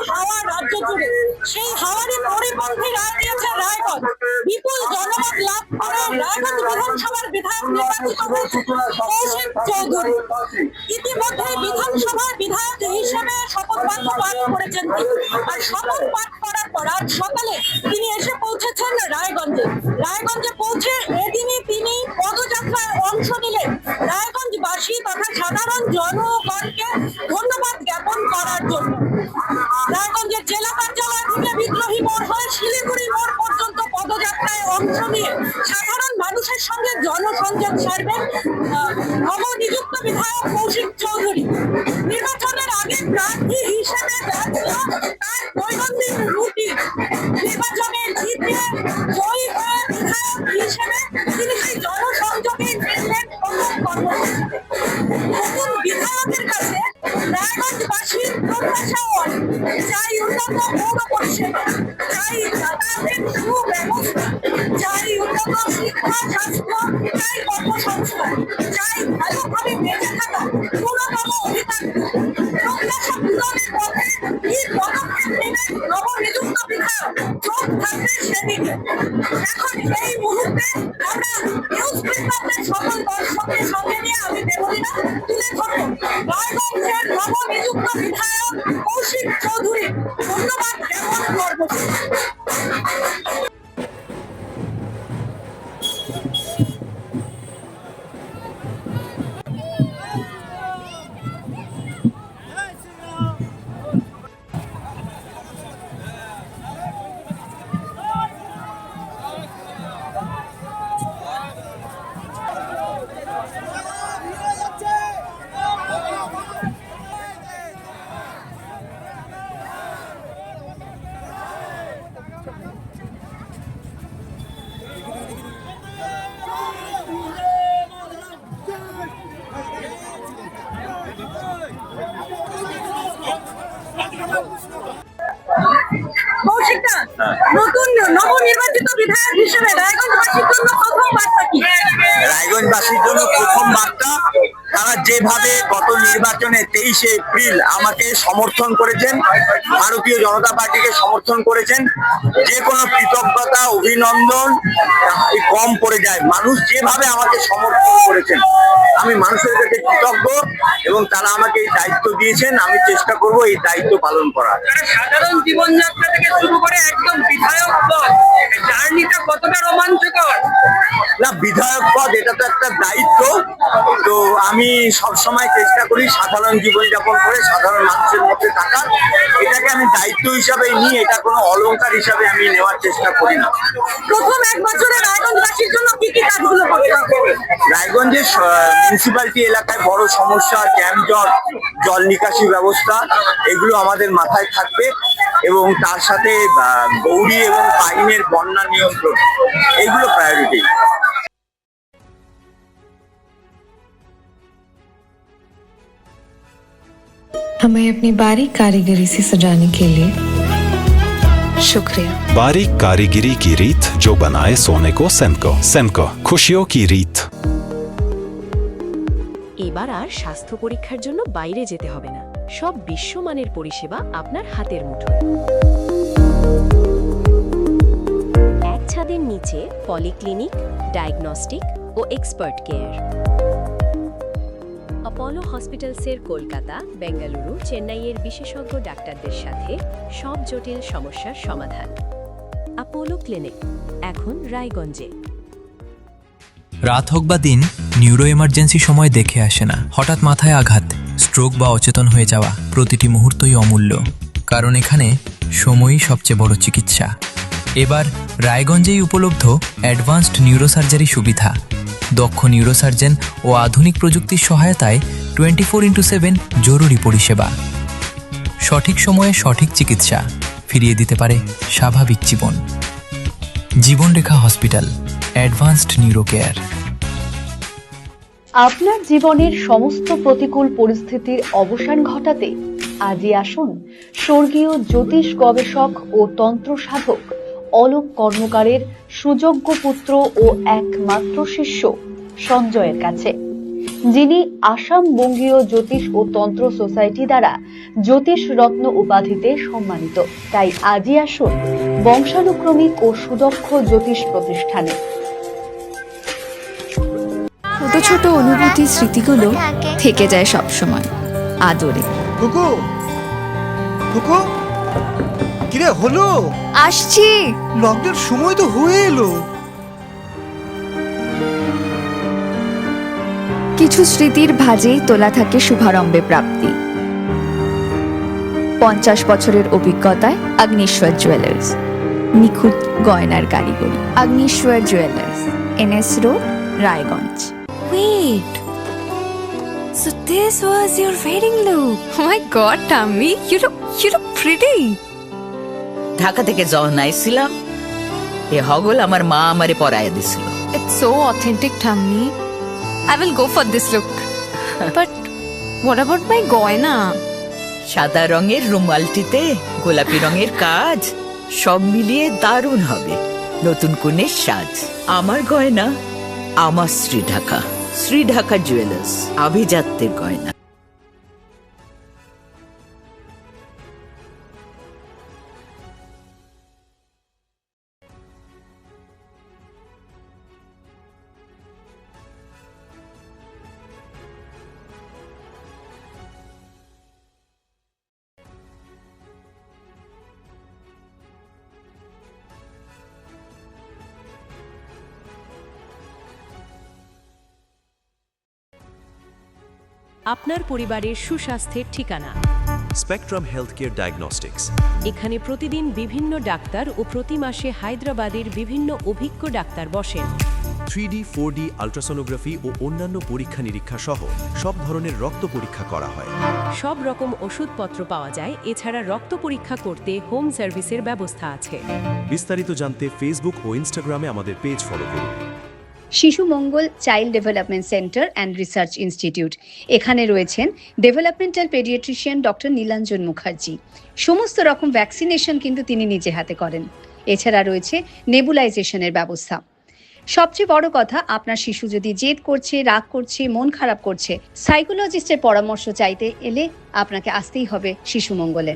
হাওয়া রাজ্য জুড়ে। সেই হাওয়ারই পরিপন্থী রায় দিয়েছে রায়গঞ্জ। বিপুল জনমত লাভ করে রায়গঞ্জ বিধানসভার বিধায়ক নির্বাচিত হয়েছে কৌশিক চৌধুরী। ইতিমধ্যে বিধানসভার বিধায়ক হিসেবে শপথ বাক্য পাঠ করেছেন তিনি। আর শপথ পাঠ করার পর আজ সকালে তিনি এসে পৌঁছেছেন রায়গঞ্জে। রায়গঞ্জে পৌঁছে এদিনই তিনি পদযাত্রায় অংশ নিলেন রায়গঞ্জবাসী তথা সাধারণ জনগণকে ধন্যবাদ জ্ঞাপন করার জন্য। রায়গঞ্জের জেলা কার্যালয় থেকে বিদ্রোহী মোড় হয়ে শিলিগুড়ি মোড় পর্যন্ত পদযাত্রায় অংশ নিয়ে সাধারণ মানুষের সঙ্গে জনসংযোগ সারবেন নবনিযুক্ত বিধায়ক কৌশিক চৌধুরী। নির্বাচনের আগে প্রার্থী হিসেবে তার দৈনন্দিন রুটিন। নির্বাচনে জিতে জয়ী হয়ে বিধায়ক হিসেবে তিনি সেই জনসংযোগে নেমলেন প্রথম কর্মসূচিতে। নতুন বিধায়কের কাছে রায়গঞ্জবাসীর প্রত্যাশা চাই উন্নত পৌর পরিষেবা, চাই যাতায়াতের সুব্যবস্থা, চাই উন্নত শিক্ষা স্বাস্থ্য, চাই কর্মসংস্থান, চাই ভালোভাবে বেঁচে থাকা ন্যূনতম অধিকার। প্রত্যাশা পূরণের পথে কি পদক্ষেপ নেবেন নবনিযুক্ত বিধায়ক, চোখ থাকবে সেদিকে। এখন এই মুহূর্তে আমরা নিউজ প্রিন্টারের সকল দর্শকের সঙ্গে নিয়ে আমি দেবলীনা তুলে ধরব রায়গঞ্জের নবনিযুক্ত বিধায়ক কৌশিক চৌধুরী ধন্যবাদ জ্ঞাপন কর্মসূচি। কৌশিকদা, নতুন নবনির্বাচিত বিধায়ক হিসেবে রায়গঞ্জবাসীর জন্য প্রথম বার্তা কি? রায়গঞ্জবাসীর জন্য প্রথম বার্তা, তারা যেভাবে গত নির্বাচনে 23শে এপ্রিল আমাকে সমর্থন করেছেন, ভারতীয় জনতা পার্টিকে সমর্থন করেছেন, যে কোনো কৃতজ্ঞতা অভিনন্দন কম পড়ে যায়। মানুষ যেভাবে আমাকে সমর্থন করেছেন, আমি মানুষের কাছে কৃতজ্ঞ এবং তারা আমাকে এই দায়িত্ব দিয়েছেন। আমি চেষ্টা করব এই দায়িত্ব পালন করার। সাধারণ জীবনযাত্রা থেকে শুরু করে একদম বিধায়ক পদ, জার্নিটা কতটা রোমাঞ্চকর? না, বিধায়ক পদ এটা তো একটা দায়িত্ব। তো আমি সবসময় চেষ্টা করি সাধারণ জীবনযাপন করে সাধারণ মানুষের মধ্যে থাকার। এটাকে আমি দায়িত্ব হিসাবে নিই, এটা কোনো অলংকার হিসাবে আমি নেওয়ার চেষ্টা করি না। প্রথম এক বছরে রায়গঞ্জবাসীর জন্য কি কি কাজগুলো করতে হবে? রায়গঞ্জের মিউনিসিপ্যালিটি এলাকায় বড় সমস্যা, জ্যামজট, জল নিকাশি ব্যবস্থা, এগুলো আমাদের মাথায় থাকবে এবং তার সাথে গৌরী এবং পাইনের বন্যা নিয়ন্ত্রণ, এগুলো প্রায়োরিটি। हमें अपनी बारीक कारीगरी से सजाने के लिए शुक्रिया। बारीक कारीगरी की रीत जो बनाए सोने को सेनको। सेनको, खुशियों की रीत। এবার আর স্বাস্থ্য পরীক্ষার জন্য বাইরে যেতে হবে না, সব বিশ্বমানের পরিষেবা আপনার হাতের মুঠোয়। এক ছাদের নিচে পলিক্লিনিক, ডায়াগনস্টিক ও এক্সপার্ট কেয়ার। অপোলো হসপিটালসের কলকাতা, বেঙ্গালুরু, চেন্নাইয়ের বিশেষজ্ঞ ডাক্তারদের সাথে সব জটিল সমস্যার সমাধান। অপোলো ক্লিনিক এখন রায়গঞ্জে। রাত হোক বা দিন, নিউরো এমার্জেন্সি সময় দেখে আসে না। হঠাৎ মাথায় আঘাত, স্ট্রোক বা অচেতন হয়ে যাওয়া, প্রতিটি মুহূর্তই অমূল্য, কারণ এখানে সময়ই সবচেয়ে বড় চিকিৎসা। এবার রায়গঞ্জেই উপলব্ধ অ্যাডভান্সড নিউরোসার্জারি সুবিধা। দক্ষ নিউরোসার্জন ও আধুনিক প্রযুক্তির সহায়তায় 24x7 জরুরি পরিষেবা। সঠিক সময়ে সঠিক চিকিৎসা ফিরিয়ে দিতে পারে স্বাভাবিক জীবন। জীবনরেখা হসপিটাল, অ্যাডভান্সড নিউরো কেয়ার। আপনার জীবনের সমস্ত প্রতিকূল পরিস্থিতির অবসান ঘটাতে আজই আসুন স্বর্গীয় জ্যোতিষ গবেষক ও তন্ত্র সাধক অলোক কর্মকারের সুযোগ্য পুত্র ও একমাত্র শিষ্য সঞ্জয়ের কাছে। যিনি আসাম বঙ্গীয় জ্যোতিষ ও তন্ত্র সোসাইটি দ্বারা জ্যোতিষ রত্ন উপাধিতে সম্মানিত। তাই আজই আসুন বংশানুক্রমিক ও সুদক্ষ জ্যোতিষ প্রতিষ্ঠানে। ছোট ছোট অনুভূতি স্মৃতিগুলো থেকে যায় সব সময় আদরে। কুকু কুকু কিরে হলো? আসছি। লকডাউন সময় তো হয়ে এলো। কিছু স্মৃতির ভাজেই তোলা থাকে শুভারম্ভে প্রাপ্তি। 50 বছরের অভিজ্ঞতায় অগ্নিশ্বর জুয়েলার্স, নিখুঁত গয়নার কারিগরি। Agnishwar jewellers, NS road, Raiganj. Wait, so this was your wedding look? Oh my God, Tammy, you look pretty. Dhaka থেকে যখন আইছিলাম এ হগল আমার মা আমারে পরাইয়া দিছিল। It's so authentic, Tammy. I will go for this look. But what about my goina? সাদা রঙের রুমালটিতে গোলাপি রঙের কাজ, সব মিলিয়ে দারুণ হবে নতুন কনের সাজ। আমার গয়না আমার শ্রী ঢাকা জুয়েলার্স, আভিজাত্যের গয়না। আপনার পরিবারের সুস্বাস্থ্যের ঠিকানা স্পেকট্রাম হেলথকেয়ার ডায়াগনস্টিক্স। এখানে প্রতিদিন বিভিন্ন ডাক্তার ও প্রতি মাসে হায়দ্রাবাদের বিভিন্ন অভিজ্ঞ ডাক্তার বসেন। 3D, 4D আল্ট্রাসোনোগ্রাফি ও অন্যান্য পরীক্ষা নিরীক্ষা সহ সব ধরনের রক্ত পরীক্ষা করা হয়। সব রকম ওষুধপত্র পাওয়া যায়। এছাড়া রক্ত পরীক্ষা করতে হোম সার্ভিসের ব্যবস্থা আছে। বিস্তারিত জানতে ফেসবুক ও ইনস্টাগ্রামে আমাদের পেজ ফলো করুন। Shishu Mangal child development centre and research institute, এখানে রয়েছেন developmental paediatrician doctor Nilanjan Mukherjee. সমস্ত রকম ভ্যাকসিনেশন কিন্তু তিনি নিজে হাতে করেন। এছাড়া রয়েছে নেবুলাইজেশনের ব্যবস্থা। সবচেয়ে বড় কথা, আপনার শিশু যদি জেদ করছে, রাগ করছে, মন খারাপ করছে, সাইকোলজিস্টের পরামর্শ চাইতে এলে আপনাকে আসতেই হবে শিশু মঙ্গলে।